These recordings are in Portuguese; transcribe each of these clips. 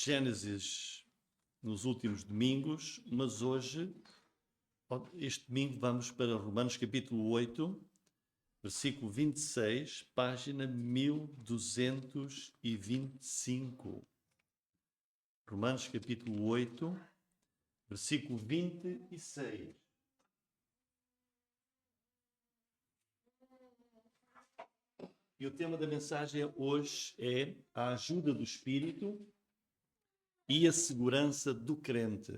Gênesis nos últimos domingos, mas hoje, este domingo, vamos para Romanos capítulo 8, versículo 26, página 1225. Romanos capítulo 8, versículo 26. E o tema da mensagem hoje é a ajuda do Espírito e a segurança do crente.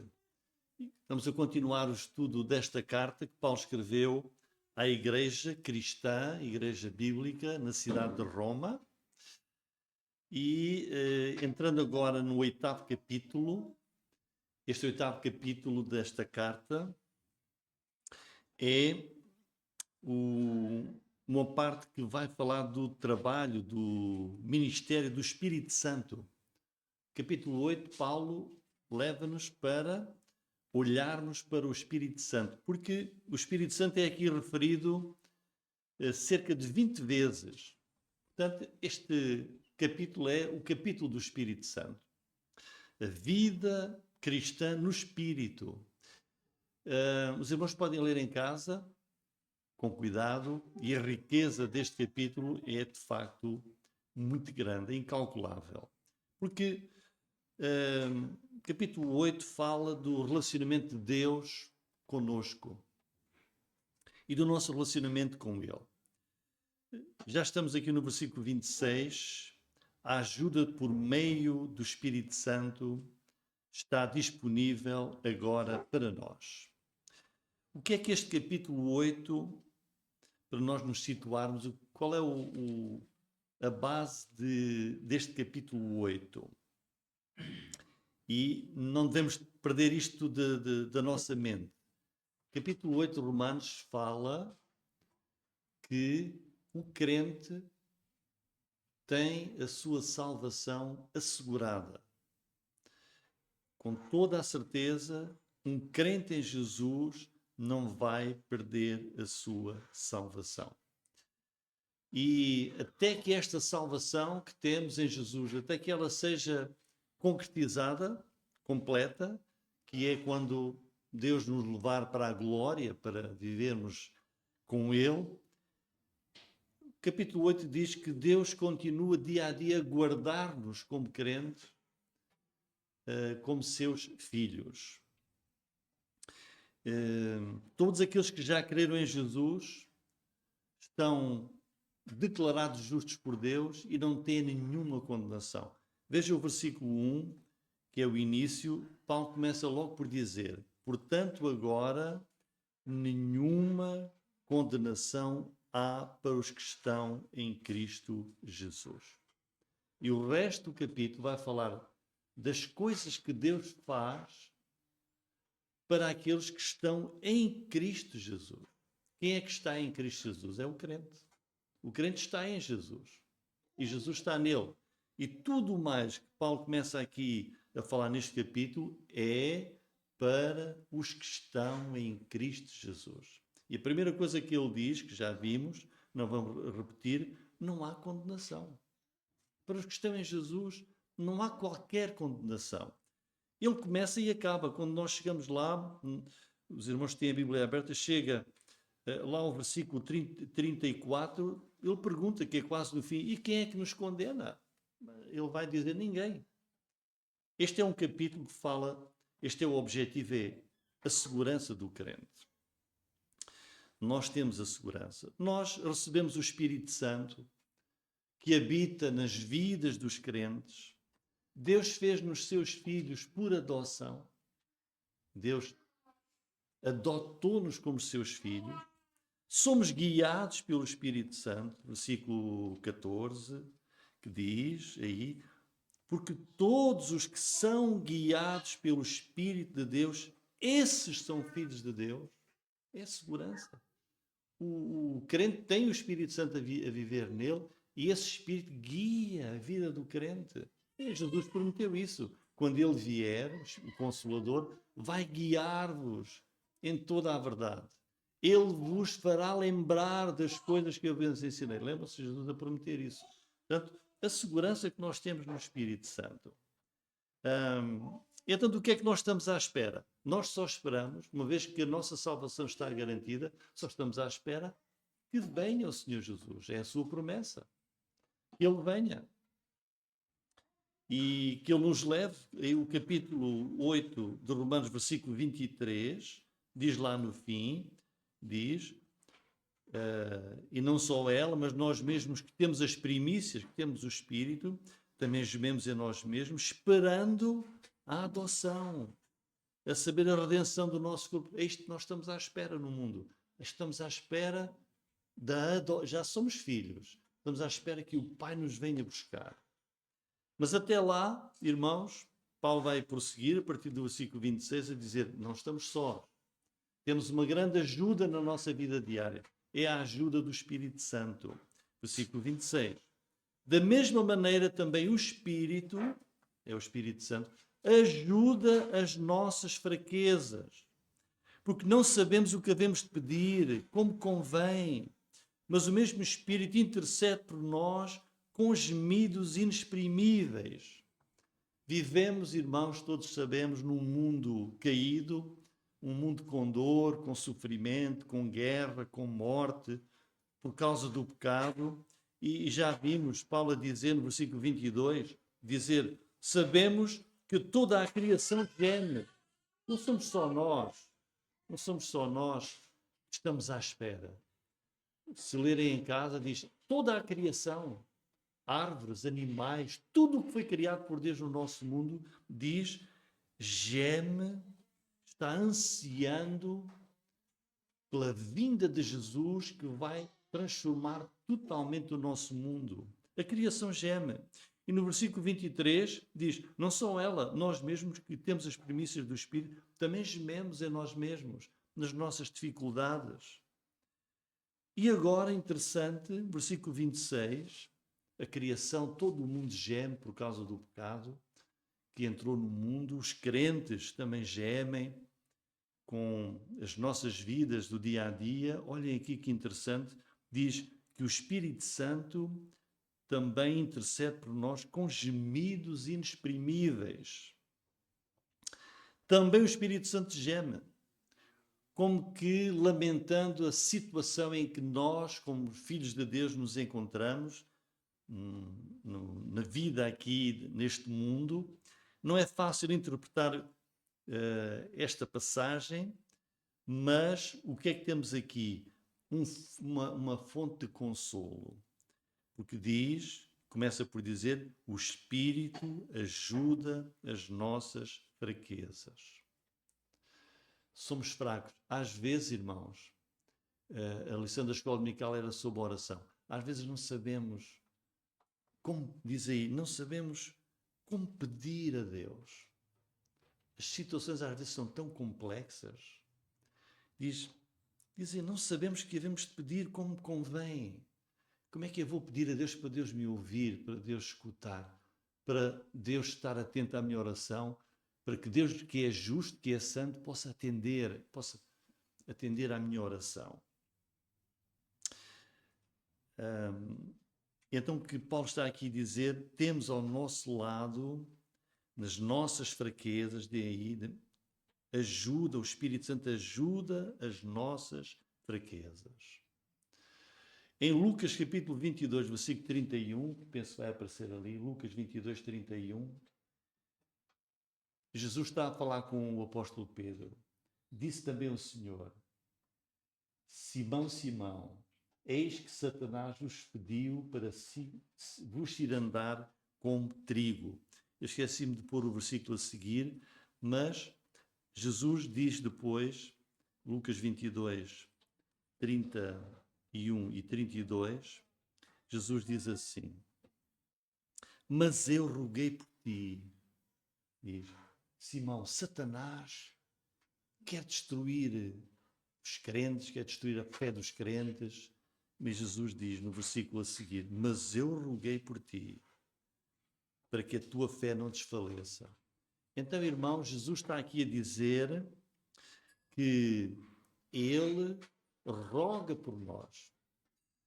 Estamos a continuar o estudo desta carta que Paulo escreveu à igreja cristã, igreja bíblica, na cidade de Roma. E entrando agora no 8º capítulo, este 8º capítulo desta carta é uma parte que vai falar do trabalho, do ministério do Espírito Santo. Capítulo 8, Paulo leva-nos para olharmos para o Espírito Santo, porque o Espírito Santo é aqui referido cerca de 20 vezes. Portanto, este capítulo é o capítulo do Espírito Santo. A vida cristã no Espírito. Os irmãos podem ler em casa, com cuidado, e a riqueza deste capítulo é, de facto, muito grande, incalculável. Porque capítulo 8 fala do relacionamento de Deus conosco e do nosso relacionamento com Ele. Já estamos aqui no versículo 26. A ajuda por meio do Espírito Santo está disponível agora para nós. O que é que este capítulo 8, para nós nos situarmos, qual é a base deste capítulo 8? E não devemos perder isto da nossa mente. Capítulo 8 de Romanos fala que o crente tem a sua salvação assegurada. Com toda a certeza, um crente em Jesus não vai perder a sua salvação. E até que esta salvação que temos em Jesus, até que ela seja concretizada, completa, que é quando Deus nos levar para a glória, para vivermos com Ele. O capítulo 8 diz que Deus continua dia a dia a guardar-nos como crentes, como seus filhos. Todos aqueles que já creram em Jesus estão declarados justos por Deus e não têm nenhuma condenação. Veja o versículo 1, que é o início. Paulo começa logo por dizer: portanto, agora nenhuma condenação há para os que estão em Cristo Jesus. E o resto do capítulo vai falar das coisas que Deus faz para aqueles que estão em Cristo Jesus. Quem é que está em Cristo Jesus? É o crente. O crente está em Jesus. E Jesus está nele. E tudo mais que Paulo começa aqui a falar neste capítulo é para os que estão em Cristo Jesus. E a primeira coisa que ele diz, que já vimos, não vamos repetir, não há condenação. Para os que estão em Jesus, não há qualquer condenação. Ele começa e acaba. Quando nós chegamos lá, os irmãos que têm a Bíblia aberta, chega lá ao versículo 34, ele pergunta, que é quase no fim, e quem é que nos condena? Ele vai dizer: ninguém. Este é um capítulo que fala, este é o objetivo, é a segurança do crente. Nós temos a segurança. Nós recebemos o Espírito Santo, que habita nas vidas dos crentes. Deus fez-nos seus filhos por adoção. Deus adotou-nos como seus filhos. Somos guiados pelo Espírito Santo, versículo 14, que diz aí: porque todos os que são guiados pelo Espírito de Deus, esses são filhos de Deus. É segurança. O crente tem o Espírito Santo a viver nele e esse Espírito guia a vida do crente. E Jesus prometeu isso. Quando ele vier, o Consolador, vai guiar-vos em toda a verdade. Ele vos fará lembrar das coisas que eu vos ensinei. Lembra-se Jesus a prometer isso. Portanto, a segurança que nós temos no Espírito Santo. Então, do que é que nós estamos à espera? Nós só esperamos, uma vez que a nossa salvação está garantida, só estamos à espera que venha o Senhor Jesus. É a sua promessa. Que Ele venha. E que Ele nos leve. Em o capítulo 8 de Romanos, versículo 23, diz lá no fim, diz... e não só ela, mas nós mesmos que temos as primícias, que temos o Espírito, também gememos em nós mesmos, esperando a adoção, a saber, a redenção do nosso corpo. É isto que nós estamos à espera no mundo. Estamos à espera já somos filhos. Estamos à espera que o Pai nos venha buscar. Mas até lá, irmãos, Paulo vai prosseguir, a partir do versículo 26, a dizer, não estamos sós. Temos uma grande ajuda na nossa vida diária. É a ajuda do Espírito Santo. Versículo 26. Da mesma maneira, também o Espírito, é o Espírito Santo, ajuda as nossas fraquezas. Porque não sabemos o que havemos de pedir, como convém. Mas o mesmo Espírito intercede por nós com gemidos inexprimíveis. Vivemos, irmãos, todos sabemos, num mundo caído, um mundo com dor, com sofrimento, com guerra, com morte, por causa do pecado. E já vimos Paulo a dizer no versículo 22, dizer, sabemos que toda a criação geme. Não somos só nós que estamos à espera. Se lerem em casa, diz, toda a criação, árvores, animais, tudo o que foi criado por Deus no nosso mundo, diz, geme, está ansiando pela vinda de Jesus que vai transformar totalmente o nosso mundo. A criação geme. E no versículo 23 diz, não só ela, nós mesmos que temos as primícias do Espírito, também gememos em nós mesmos, nas nossas dificuldades. E agora, interessante, versículo 26, a criação, todo o mundo geme por causa do pecado que entrou no mundo, os crentes também gemem com as nossas vidas do dia a dia. Olhem aqui que interessante, diz que o Espírito Santo também intercede por nós com gemidos inexprimíveis. Também o Espírito Santo geme, como que lamentando a situação em que nós, como filhos de Deus, nos encontramos na vida aqui, neste mundo. Não é fácil interpretar esta passagem, mas o que é que temos aqui? Uma fonte de consolo. Porque começa por dizer, o Espírito ajuda as nossas fraquezas. Somos fracos. Às vezes, irmãos, a lição da escola dominical era sobre a oração. Às vezes não sabemos, como diz aí, não sabemos como pedir a Deus. As situações às vezes são tão complexas. Dizem, não sabemos que devemos pedir como convém. Como é que eu vou pedir a Deus para Deus me ouvir, para Deus escutar, para Deus estar atento à minha oração, para que Deus, que é justo, que é santo, possa atender à minha oração. Então o que Paulo está aqui a dizer, temos ao nosso lado, nas nossas fraquezas, ajuda, o Espírito Santo ajuda as nossas fraquezas. Em Lucas capítulo 22, versículo 31, que penso que vai aparecer ali, Lucas 22, 31, Jesus está a falar com o apóstolo Pedro. Disse também o Senhor, Simão, Simão, eis que Satanás vos pediu para vos cirandar como trigo. Eu esqueci-me de pôr o versículo a seguir, mas Jesus diz depois, Lucas 22, 31 e 32, Jesus diz assim, mas eu roguei por ti, diz, Simão, Satanás quer destruir os crentes, quer destruir a fé dos crentes, mas Jesus diz no versículo a seguir, mas eu roguei por ti, para que a tua fé não desfaleça. Então, irmãos, Jesus está aqui a dizer que Ele roga por nós,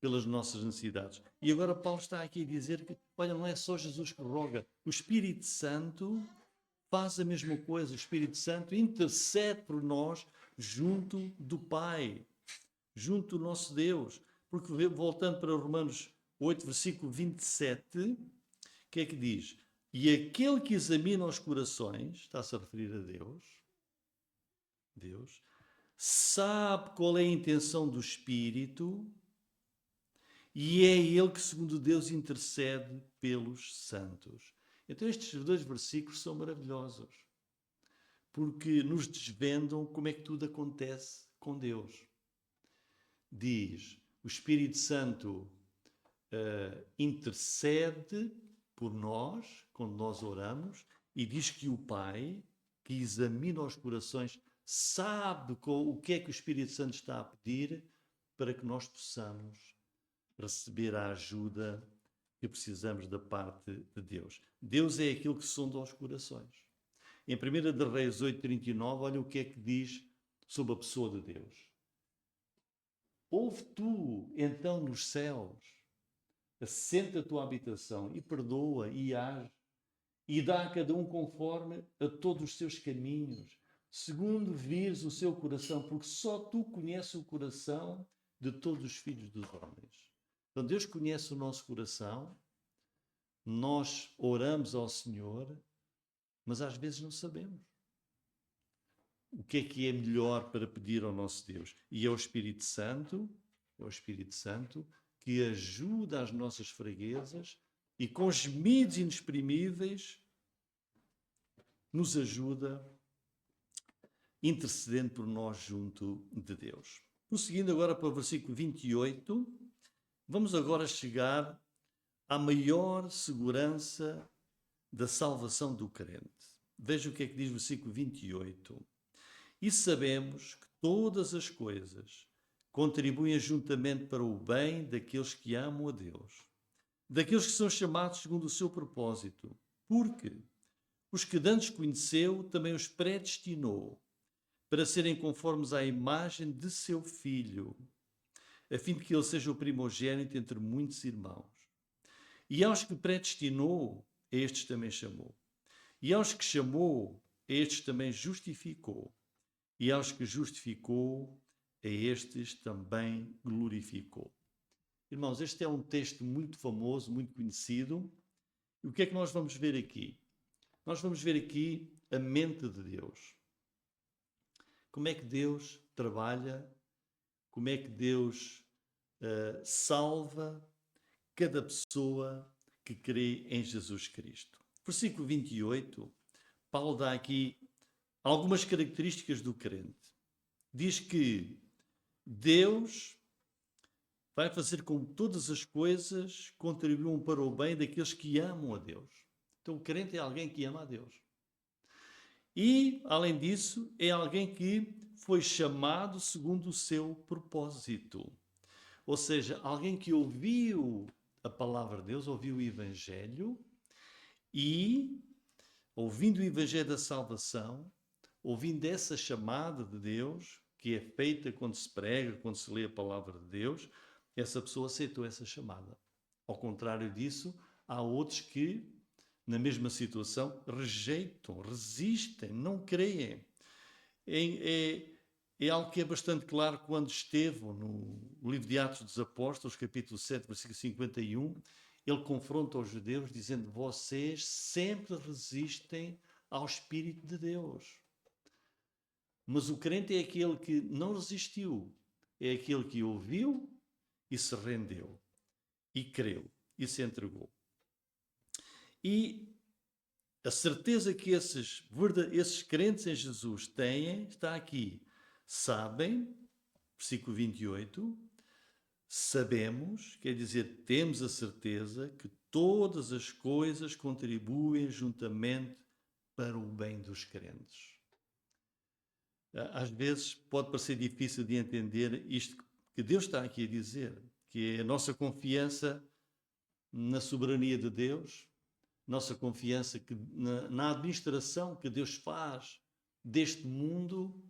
pelas nossas necessidades. E agora Paulo está aqui a dizer que, olha, não é só Jesus que roga, o Espírito Santo faz a mesma coisa. O Espírito Santo intercede por nós junto do Pai, junto do nosso Deus. Porque, voltando para Romanos 8, versículo 27, o que é que diz? E aquele que examina os corações, está-se a referir a Deus, sabe qual é a intenção do Espírito, e é ele que, segundo Deus, intercede pelos santos. Então estes dois versículos são maravilhosos, porque nos desvendam como é que tudo acontece com Deus. Diz, o Espírito Santo intercede por nós, quando nós oramos, e diz que o Pai, que examina os corações, sabe o que é que o Espírito Santo está a pedir para que nós possamos receber a ajuda que precisamos da parte de Deus. Deus é aquele que sonda os corações. Em 1 de Reis 8:39, olha o que é que diz sobre a pessoa de Deus. Ouve tu, então, nos céus, assenta a tua habitação e perdoa e age e dá a cada um conforme a todos os seus caminhos, segundo vires o seu coração, porque só tu conheces o coração de todos os filhos dos homens. Então Deus conhece o nosso coração, nós oramos ao Senhor, mas às vezes não sabemos o que é melhor para pedir ao nosso Deus. E é o Espírito Santo que ajuda as nossas fraquezas e com gemidos inexprimíveis nos ajuda intercedendo por nós junto de Deus. Prosseguindo agora para o versículo 28, vamos agora chegar à maior segurança da salvação do crente. Veja o que é que diz o versículo 28. E sabemos que todas as coisas contribuem juntamente para o bem daqueles que amam a Deus, daqueles que são chamados segundo o seu propósito, porque os que dantes conheceu também os predestinou para serem conformes à imagem de seu Filho, a fim de que ele seja o primogênito entre muitos irmãos. E aos que predestinou, a estes também chamou. E aos que chamou, a estes também justificou. E aos que justificou, a estes também glorificou. Irmãos, este é um texto muito famoso, muito conhecido. E o que é que nós vamos ver aqui? Nós vamos ver aqui a mente de Deus. Como é que Deus trabalha, como é que Deus salva cada pessoa que crê em Jesus Cristo. Versículo 28, Paulo dá aqui algumas características do crente. Diz que Deus vai fazer com que todas as coisas contribuam para o bem daqueles que amam a Deus. Então o crente é alguém que ama a Deus. E, além disso, é alguém que foi chamado segundo o seu propósito. Ou seja, alguém que ouviu a palavra de Deus, ouviu o Evangelho e, ouvindo o Evangelho da salvação, ouvindo essa chamada de Deus, que é feita quando se prega, quando se lê a palavra de Deus, essa pessoa aceitou essa chamada. Ao contrário disso, há outros que, na mesma situação, rejeitam, resistem, não creem. É algo que é bastante claro quando Estevão, no livro de Atos dos Apóstolos, capítulo 7, versículo 51, ele confronta os judeus dizendo: vocês sempre resistem ao Espírito de Deus. Mas o crente é aquele que não resistiu, é aquele que ouviu e se rendeu, e creu, e se entregou. E a certeza que esses crentes em Jesus têm está aqui. Sabem, versículo 28, sabemos, quer dizer, temos a certeza que todas as coisas contribuem juntamente para o bem dos crentes. Às vezes pode parecer difícil de entender isto que Deus está aqui a dizer, que é a nossa confiança na soberania de Deus, nossa confiança que na administração que Deus faz deste mundo,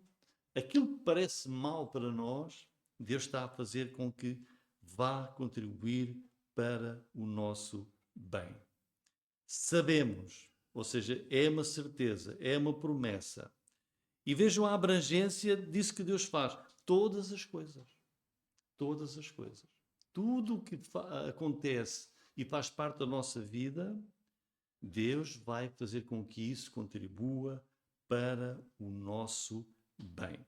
aquilo que parece mal para nós, Deus está a fazer com que vá contribuir para o nosso bem. Sabemos, Ou seja, é uma certeza, é uma promessa. E vejam a abrangência disso que Deus faz. Todas as coisas. Todas as coisas. Tudo o que acontece e faz parte da nossa vida, Deus vai fazer com que isso contribua para o nosso bem.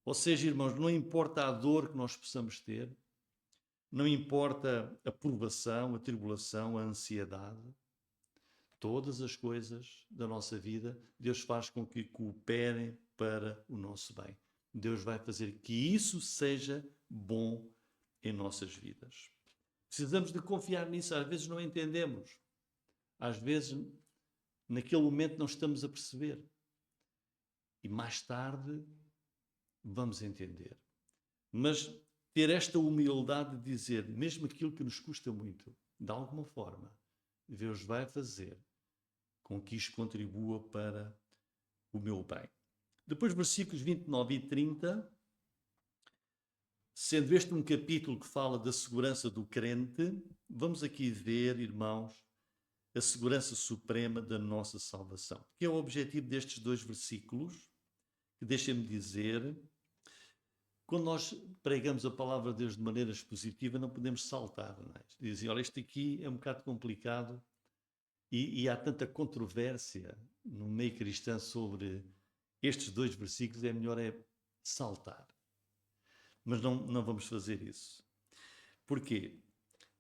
Ou seja, irmãos, não importa a dor que nós possamos ter, não importa a provação, a tribulação, a ansiedade, todas as coisas da nossa vida, Deus faz com que cooperem para o nosso bem. Deus vai fazer que isso seja bom em nossas vidas. Precisamos de confiar nisso. Às vezes não entendemos. Às vezes, naquele momento, não estamos a perceber. E mais tarde, vamos entender. Mas ter esta humildade de dizer, mesmo aquilo que nos custa muito, de alguma forma, Deus vai fazer com que isto contribua para o meu bem. Depois, versículos 29 e 30, sendo este um capítulo que fala da segurança do crente, vamos aqui ver, irmãos, a segurança suprema da nossa salvação. Que é o objetivo destes dois versículos, que deixem-me dizer, quando nós pregamos a palavra de Deus de maneira expositiva, não podemos saltar. Não é? Dizem, olha, isto aqui é um bocado complicado e há tanta controvérsia no meio cristão sobre estes dois versículos, é melhor saltar. Mas não vamos fazer isso. Porquê?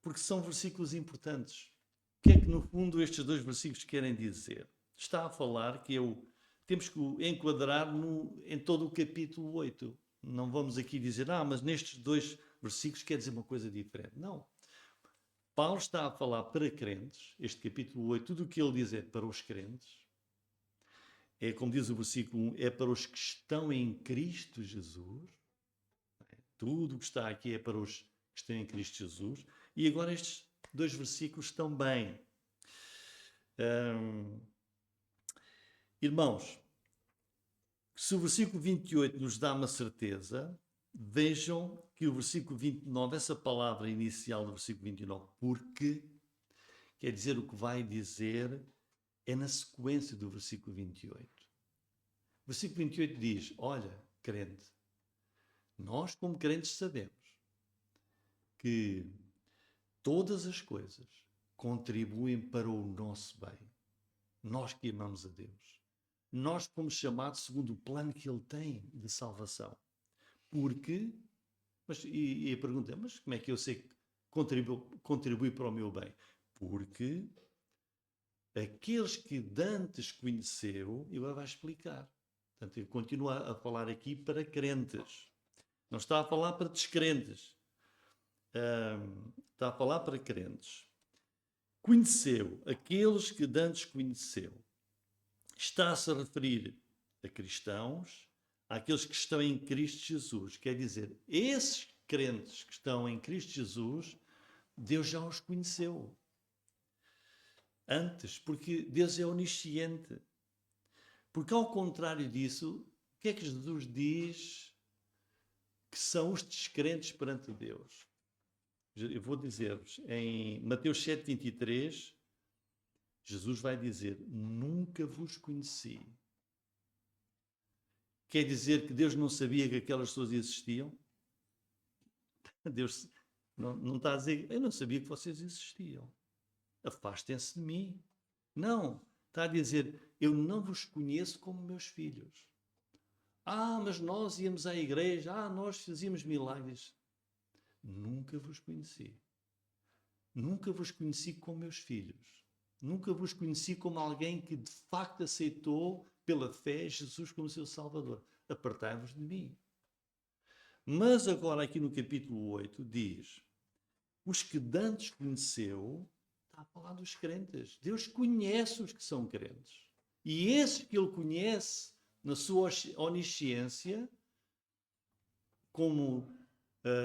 Porque são versículos importantes. O que é que, no fundo, estes dois versículos querem dizer? Está a falar que temos que o enquadrar em todo o capítulo 8. Não vamos aqui dizer, mas nestes dois versículos quer dizer uma coisa diferente. Não. Paulo está a falar para crentes, este capítulo 8, tudo o que ele diz é para os crentes. É como diz o versículo 1, é para os que estão em Cristo Jesus. Tudo o que está aqui é para os que estão em Cristo Jesus. E agora estes dois versículos também. Irmãos, se o versículo 28 nos dá uma certeza, vejam que o versículo 29, essa palavra inicial do versículo 29, porque, quer dizer o que vai dizer, é na sequência do versículo 28. O versículo 28 diz, olha, crente, nós como crentes sabemos que todas as coisas contribuem para o nosso bem. Nós que amamos a Deus. Nós fomos chamados segundo o plano que Ele tem de salvação. Porque, e a pergunta é, mas como é que eu sei que contribui para o meu bem? Porque aqueles que dantes conheceu, ele vai explicar. Portanto, ele continua a falar aqui para crentes. Não está a falar para descrentes. Está a falar para crentes. Conheceu, aqueles que dantes conheceu. Está-se a referir a cristãos, àqueles que estão em Cristo Jesus. Quer dizer, esses crentes que estão em Cristo Jesus, Deus já os conheceu. Antes, porque Deus é onisciente. Porque ao contrário disso, o que é que Jesus diz que são os descrentes perante Deus? Eu vou dizer-vos, em Mateus 7:23, Jesus vai dizer, nunca vos conheci. Quer dizer que Deus não sabia que aquelas pessoas existiam? Deus não está a dizer, eu não sabia que vocês existiam. Afastem-se de mim. Não, está a dizer, eu não vos conheço como meus filhos. Mas nós íamos à igreja, nós fazíamos milagres. Nunca vos conheci. Nunca vos conheci como meus filhos. Nunca vos conheci como alguém que de facto aceitou pela fé Jesus como seu Salvador. Apartai-vos de mim. Mas agora aqui no capítulo 8 diz, os que dantes conheceu, está a falar dos crentes. Deus conhece os que são crentes. E esses que Ele conhece na sua onisciência, como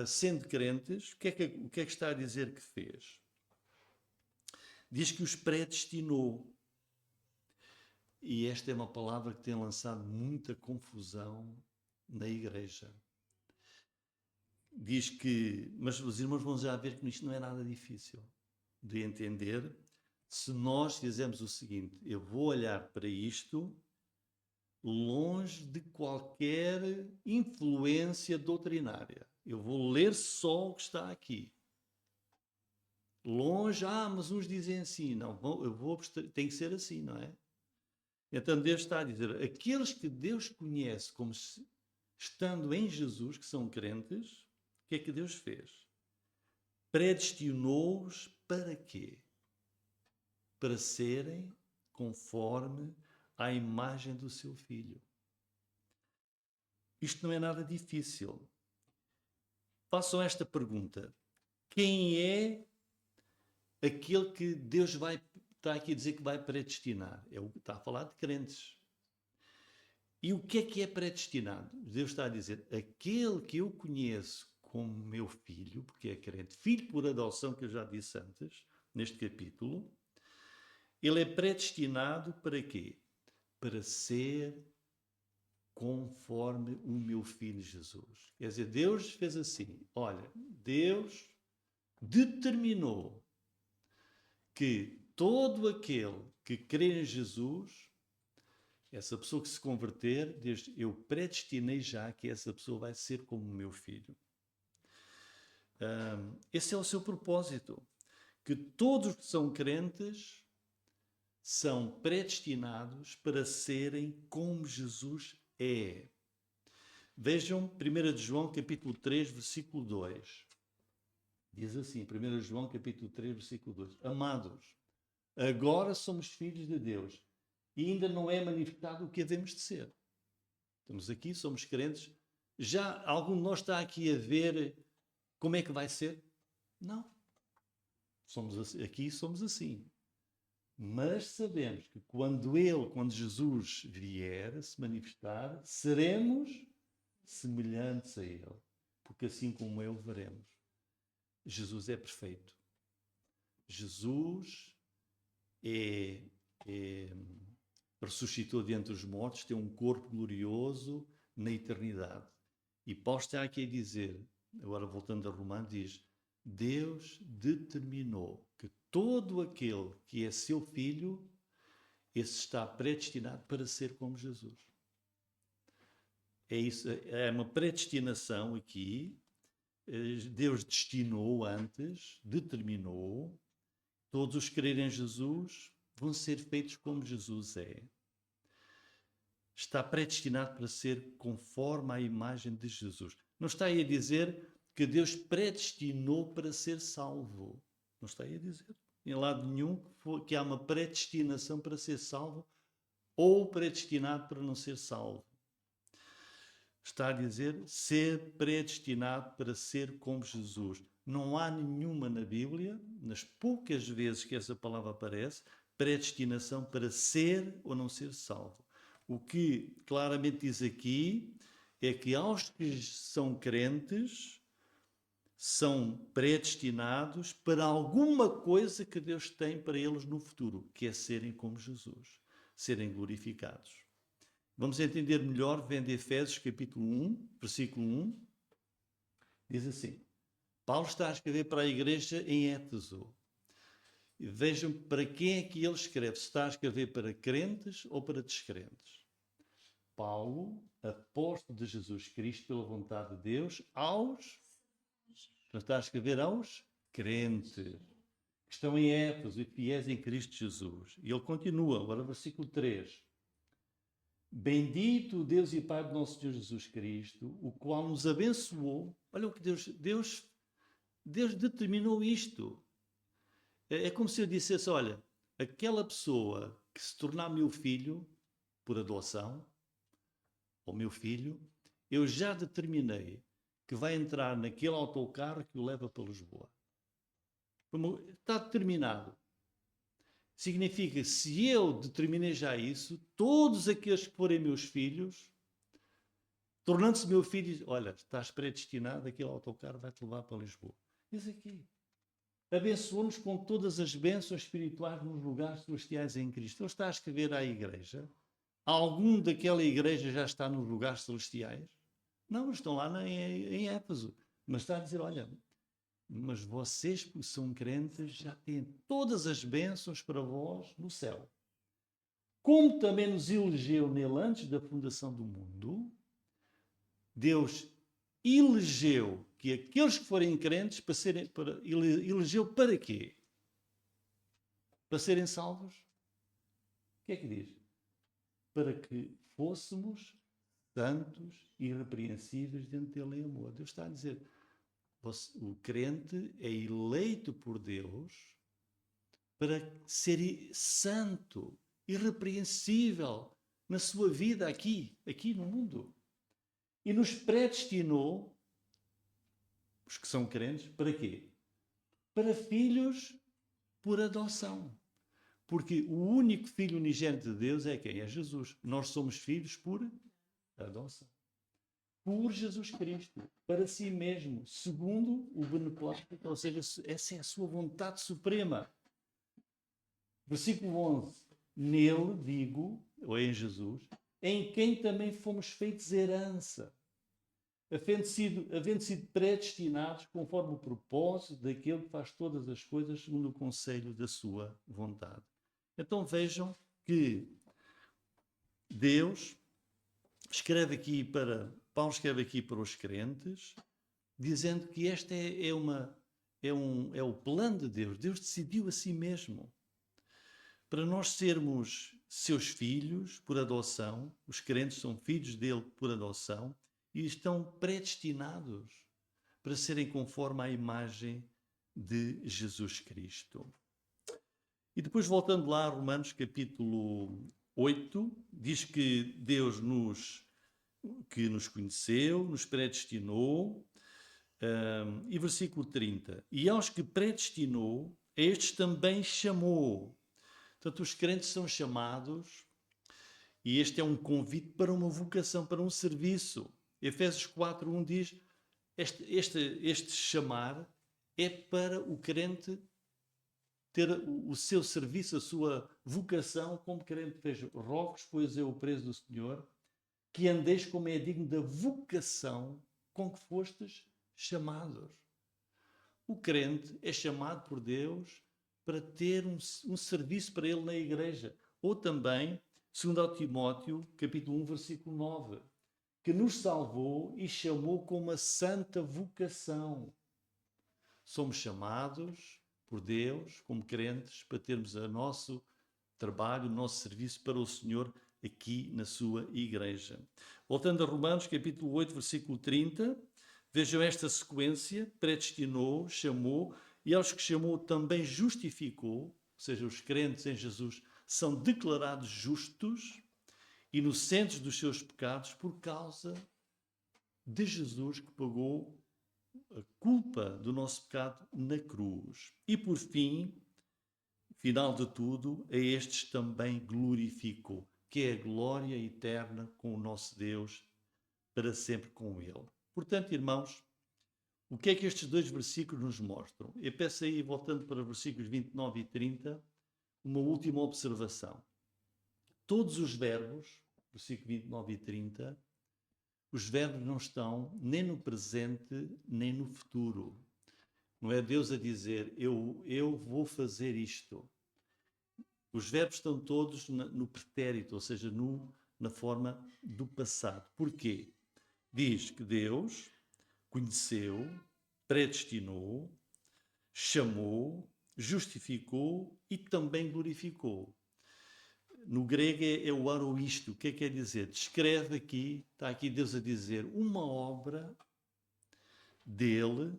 sendo crentes, o que é que está a dizer que fez? Diz que os predestinou. E esta é uma palavra que tem lançado muita confusão na igreja. Diz que, mas os irmãos vão já ver que isto não é nada difícil de entender. se nós fizermos o seguinte: eu vou olhar para isto longe de qualquer influência doutrinária. Eu vou ler só o que está aqui. Longe, mas uns dizem assim. Não, tem que ser assim, não é? Então Deus está a dizer, aqueles que Deus conhece como estando em Jesus, que são crentes, o que é que Deus fez? Predestinou-os para quê? Para serem conforme à imagem do seu Filho. Isto não é nada difícil. Façam esta pergunta. Quem é aquele que Deus está aqui a dizer que vai predestinar? Está a falar de crentes. E o que é predestinado? Deus está a dizer, aquele que eu conheço como meu filho, porque é crente, filho por adoção, que eu já disse antes, neste capítulo, ele é predestinado para quê? Para ser conforme o meu filho Jesus. Quer dizer, Deus fez assim, olha, Deus determinou que todo aquele que crê em Jesus, essa pessoa que se converter, eu predestinei já que essa pessoa vai ser como meu filho. Esse é o seu propósito. Que todos que são crentes são predestinados para serem como Jesus é. Vejam 1 João capítulo 3, versículo 2. Diz assim, 1 João capítulo 3, versículo 2. Amados, agora somos filhos de Deus e ainda não é manifestado o que havemos de ser. Estamos aqui, somos crentes. Já algum de nós está aqui a ver como é que vai ser? Não. Aqui somos assim. Mas sabemos que quando Jesus vier a se manifestar, seremos semelhantes a Ele. Porque assim como Ele veremos. Jesus é perfeito. Jesus ressuscitou dentre os mortos, tem um corpo glorioso na eternidade. E Paulo está aqui a dizer, agora voltando a Romanos, diz, Deus determinou que todo aquele que é seu filho, esse está predestinado para ser como Jesus. É isso, é uma predestinação aqui. Deus destinou antes, determinou, todos os que crerem em Jesus vão ser feitos como Jesus é. Está predestinado para ser conforme à imagem de Jesus. Não está aí a dizer que Deus predestinou para ser salvo. Não está aí a dizer, em lado nenhum, que há uma predestinação para ser salvo ou predestinado para não ser salvo. Está a dizer ser predestinado para ser como Jesus. Não há nenhuma na Bíblia, nas poucas vezes que essa palavra aparece, predestinação para ser ou não ser salvo. O que claramente diz aqui é que aos que são crentes são predestinados para alguma coisa que Deus tem para eles no futuro, que é serem como Jesus, serem glorificados. Vamos entender melhor, vendo Efésios capítulo 1, versículo 1, diz assim, Paulo está a escrever para a igreja em Éfeso. Vejam para quem é que ele escreve, se está a escrever para crentes ou para descrentes. Paulo, apóstolo de Jesus Cristo, pela vontade de Deus, está a escrever aos crentes, que estão em Éfeso e fiéis em Cristo Jesus. E ele continua, agora versículo 3. Bendito o Deus e Pai do nosso Senhor Jesus Cristo, o qual nos abençoou. Olha o que Deus determinou isto. É como se eu dissesse, olha, aquela pessoa que se tornar meu filho, por adoção, ou meu filho, eu já determinei que vai entrar naquele autocarro que o leva para Lisboa. Está determinado. Significa que se eu determinei já isso, todos aqueles que forem meus filhos, tornando-se meu filho, olha, estás predestinado, aquele autocarro vai-te levar para Lisboa. Diz aqui. Abençoou-nos com todas as bênçãos espirituais nos lugares celestiais em Cristo. Ele está a escrever à igreja. Algum daquela igreja já está nos lugares celestiais? Não, estão lá em Éfeso. Mas está a dizer, olha, mas vocês, que são crentes, já têm todas as bênçãos para vós no céu. Como também nos elegeu nele antes da fundação do mundo, Deus elegeu que aqueles que forem crentes elegeu para quê? Para serem salvos? O que é que diz? Para que fôssemos santos e irrepreensíveis diante dele em amor. Deus está a dizer, o crente é eleito por Deus para ser santo, irrepreensível na sua vida aqui no mundo. E nos predestinou, os que são crentes, para quê? Para filhos por adoção. Porque o único filho unigênito de Deus é quem? É Jesus. Nós somos filhos por adoção. Por Jesus Cristo, para si mesmo, segundo o beneplácito, ou seja, essa é a sua vontade suprema. Versículo 11. Nele, digo, ou em Jesus, em quem também fomos feitos herança, havendo sido predestinados conforme o propósito daquele que faz todas as coisas segundo o conselho da sua vontade. Então vejam que Deus Paulo escreve aqui para os crentes, dizendo que este é o plano de Deus. Deus decidiu a si mesmo. Para nós sermos seus filhos por adoção, os crentes são filhos dele por adoção e estão predestinados para serem conforme à imagem de Jesus Cristo. E depois, voltando lá a Romanos capítulo 8, diz que Deus nos conheceu, nos predestinou, e versículo 30, e aos que predestinou, a estes também chamou. Portanto, os crentes são chamados, e este é um convite para uma vocação, para um serviço. Efésios 4:1 diz, este chamar é para o crente ter o seu serviço, a sua vocação como crente. Veja, rogo-vos, pois eu, o preso do Senhor, que andeis como é digno da vocação com que fostes chamados. O crente é chamado por Deus para ter um serviço para ele na igreja. Ou também, segundo Timóteo, capítulo 1, versículo 9, que nos salvou e chamou com uma santa vocação. Somos chamados por Deus, como crentes, para termos o nosso trabalho, o nosso serviço para o Senhor aqui na sua igreja. Voltando a Romanos, capítulo 8, versículo 30, vejam esta sequência: predestinou, chamou, e aos que chamou também justificou, ou seja, os crentes em Jesus são declarados justos, inocentes dos seus pecados, por causa de Jesus que pagou a culpa do nosso pecado na cruz. E por fim, final de tudo, a estes também glorificou, que é a glória eterna com o nosso Deus, para sempre com Ele. Portanto, irmãos, o que é que estes dois versículos nos mostram? Eu peço aí, voltando para versículos 29 e 30, uma última observação. Todos os verbos, versículos 29 e 30, os verbos não estão nem no presente, nem no futuro. Não é Deus a dizer, eu vou fazer isto. Os verbos estão todos no pretérito, ou seja, na forma do passado. Porquê? Diz que Deus conheceu, predestinou, chamou, justificou e também glorificou. No grego é o aroisto. O que é que quer dizer? Descreve aqui, está aqui Deus a dizer, uma obra dele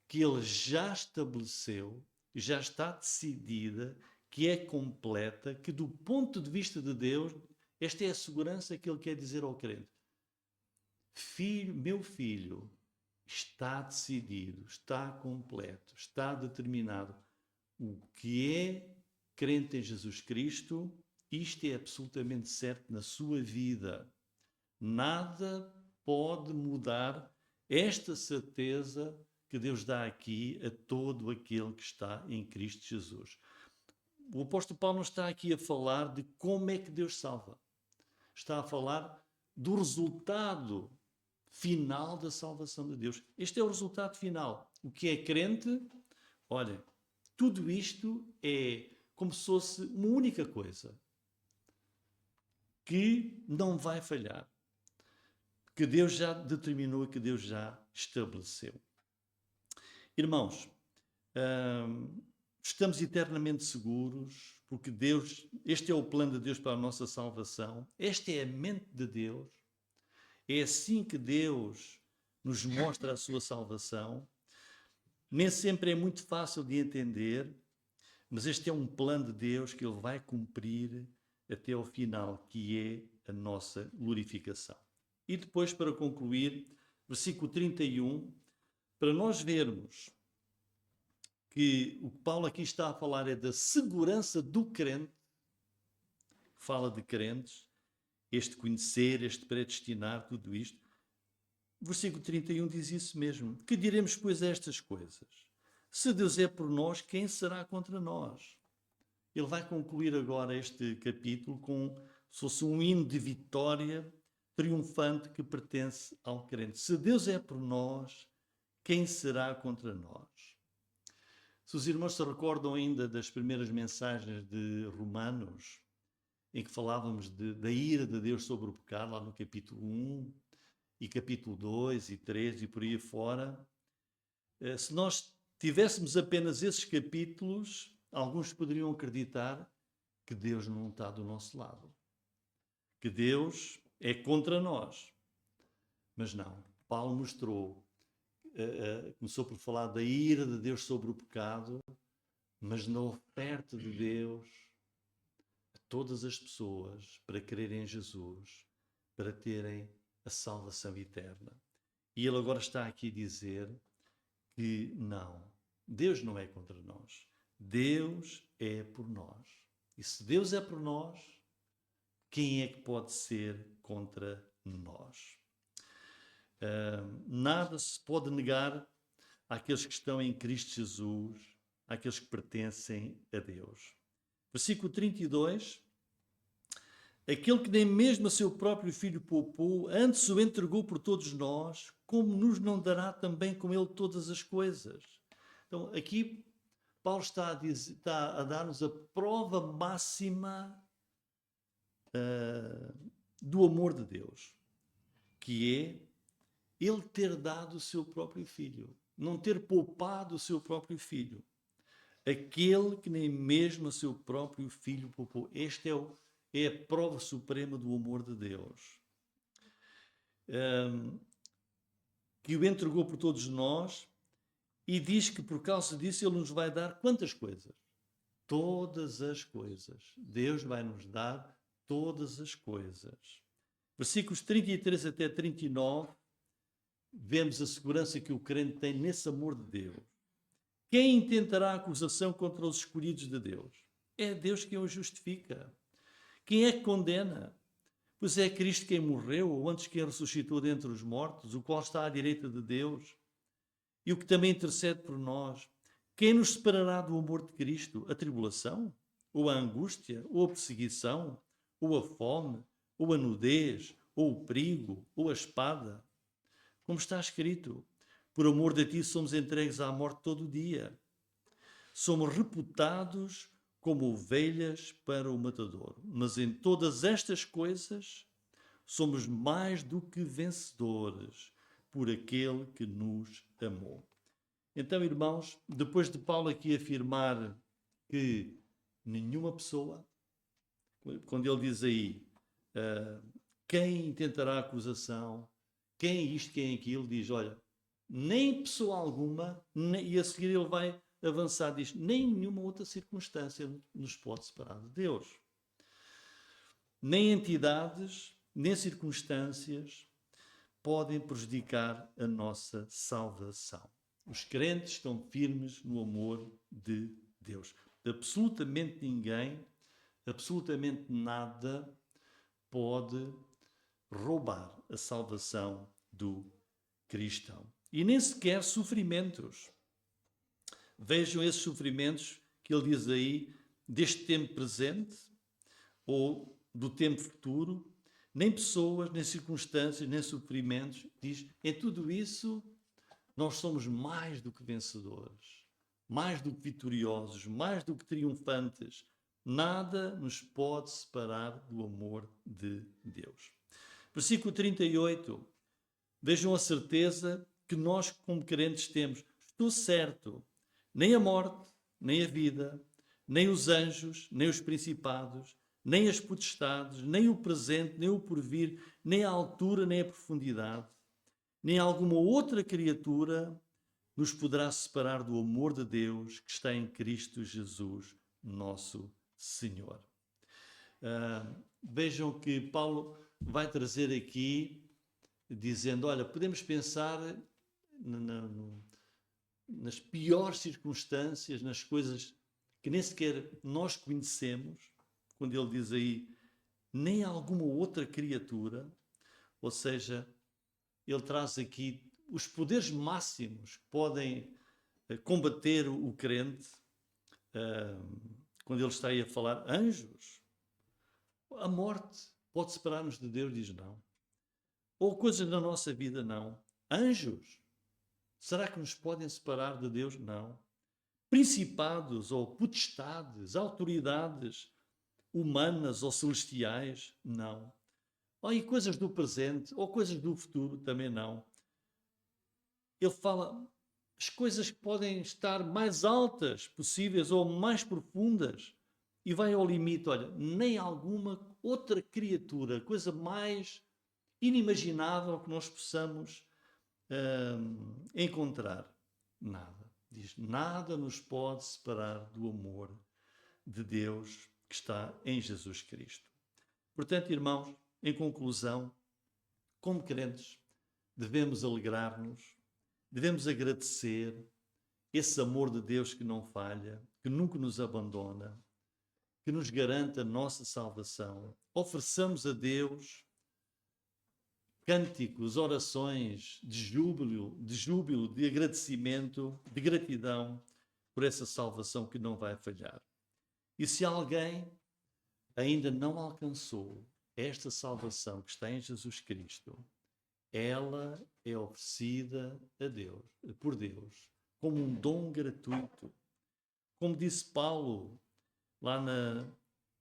que ele já estabeleceu, já está decidida, que é completa, que do ponto de vista de Deus, esta é a segurança que ele quer dizer ao crente. Filho, meu filho, está decidido, está completo, está determinado. O que é crente em Jesus Cristo, isto é absolutamente certo na sua vida. Nada pode mudar esta certeza que Deus dá aqui a todo aquele que está em Cristo Jesus. O apóstolo Paulo não está aqui a falar de como é que Deus salva. Está a falar do resultado final da salvação de Deus. Este é o resultado final. o que é crente, olha, tudo isto é como se fosse uma única coisa que não vai falhar, que Deus já determinou e que Deus já estabeleceu. Irmãos, estamos eternamente seguros, porque Deus, este é o plano de Deus para a nossa salvação, esta é a mente de Deus, é assim que Deus nos mostra a sua salvação. Nem sempre é muito fácil de entender, mas este é um plano de Deus que Ele vai cumprir até ao final, que é a nossa glorificação. E depois, para concluir, versículo 31, para nós vermos que o que Paulo aqui está a falar é da segurança do crente, fala de crentes, este conhecer, este predestinar, tudo isto. Versículo 31 diz isso mesmo. Que diremos, pois, a estas coisas? Se Deus é por nós, quem será contra nós? Ele vai concluir agora este capítulo com se fosse um hino de vitória triunfante que pertence ao crente. Se Deus é por nós, quem será contra nós? Se os irmãos se recordam ainda das primeiras mensagens de Romanos, em que falávamos da ira de Deus sobre o pecado, lá no capítulo 1, e capítulo 2 e 3 e por aí fora, se nós tivéssemos apenas esses capítulos, alguns poderiam acreditar que Deus não está do nosso lado, que Deus é contra nós. Mas não, Paulo mostrou, começou por falar da ira de Deus sobre o pecado, mas na oferta de Deus a todas as pessoas para crerem em Jesus, para terem a salvação eterna. E ele agora está aqui a dizer que não, Deus não é contra nós, Deus é por nós. E se Deus é por nós, quem é que pode ser contra nós? Nada se pode negar àqueles que estão em Cristo Jesus, àqueles que pertencem a Deus. Versículo 32. Aquele que nem mesmo a seu próprio Filho poupou, antes o entregou por todos nós, como nos não dará também com ele todas as coisas? Então, aqui Paulo está a dar-nos a prova máxima do amor de Deus, que é ele ter dado o seu próprio Filho, não ter poupado o seu próprio Filho. Aquele que nem mesmo a seu próprio Filho poupou. Este é a prova suprema do amor de Deus. Que o entregou por todos nós e diz que por causa disso Ele nos vai dar quantas coisas? Todas as coisas. Deus vai nos dar todas as coisas. Versículos 33 até 39, vemos a segurança que o crente tem nesse amor de Deus. Quem intentará acusação contra os escolhidos de Deus? É Deus quem os justifica. Quem é que condena? Pois é Cristo quem morreu, ou antes quem ressuscitou dentre os mortos, o qual está à direita de Deus, e o que também intercede por nós. Quem nos separará do amor de Cristo? A tribulação? Ou a angústia? Ou a perseguição? Ou a fome? Ou a nudez? Ou o perigo? Ou a espada? Como está escrito, por amor de ti somos entregues à morte todo o dia. Somos reputados como ovelhas para o matadouro. Mas em todas estas coisas somos mais do que vencedores por aquele que nos amou. Então, irmãos, depois de Paulo aqui afirmar que nenhuma pessoa, quando ele diz aí, quem tentará acusação, quem é isto, quem é aquilo, diz, olha, nem pessoa alguma, e a seguir ele vai avançar, diz, nem nenhuma outra circunstância nos pode separar de Deus. Nem entidades, nem circunstâncias podem prejudicar a nossa salvação. Os crentes estão firmes no amor de Deus. Absolutamente ninguém, absolutamente nada pode roubar a salvação do cristão. E nem sequer sofrimentos. Vejam esses sofrimentos que ele diz aí, deste tempo presente ou do tempo futuro, nem pessoas, nem circunstâncias, nem sofrimentos. Diz, em tudo isso, nós somos mais do que vencedores, mais do que vitoriosos, mais do que triunfantes. Nada nos pode separar do amor de Deus. Versículo 38. Vejam a certeza que nós, como crentes, temos. Estou certo, nem a morte, nem a vida, nem os anjos, nem os principados, nem as potestades, nem o presente, nem o porvir, nem a altura, nem a profundidade, nem alguma outra criatura nos poderá separar do amor de Deus que está em Cristo Jesus, nosso Senhor. Vejam que Paulo vai trazer aqui, dizendo, olha, podemos pensar nas piores circunstâncias, nas coisas que nem sequer nós conhecemos, quando ele diz aí, nem alguma outra criatura, ou seja, ele traz aqui os poderes máximos que podem combater o crente, quando ele está aí a falar, anjos, a morte pode separar-nos de Deus, diz não. Ou coisas na nossa vida, não. Anjos, será que nos podem separar de Deus? Não. Principados ou potestades, autoridades humanas ou celestiais? Não. E coisas do presente ou coisas do futuro? Também não. Ele fala as coisas que podem estar mais altas possíveis ou mais profundas e vai ao limite, olha, nem alguma outra criatura, coisa mais inimaginável que nós possamos encontrar. Nada. Diz, nada nos pode separar do amor de Deus que está em Jesus Cristo. Portanto, irmãos, em conclusão, como crentes, devemos alegrar-nos, devemos agradecer esse amor de Deus que não falha, que nunca nos abandona, que nos garante a nossa salvação. Ofereçamos a Deus cânticos, orações de júbilo, de agradecimento, de gratidão por essa salvação que não vai falhar. E se alguém ainda não alcançou esta salvação que está em Jesus Cristo, ela é oferecida a Deus, por Deus, como um dom gratuito. Como disse Paulo, lá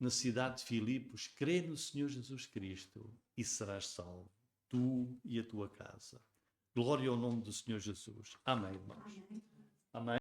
na cidade de Filipos, crê no Senhor Jesus Cristo e serás salvo, tu e a tua casa. Glória ao nome do Senhor Jesus. Amém, irmãos. Amém.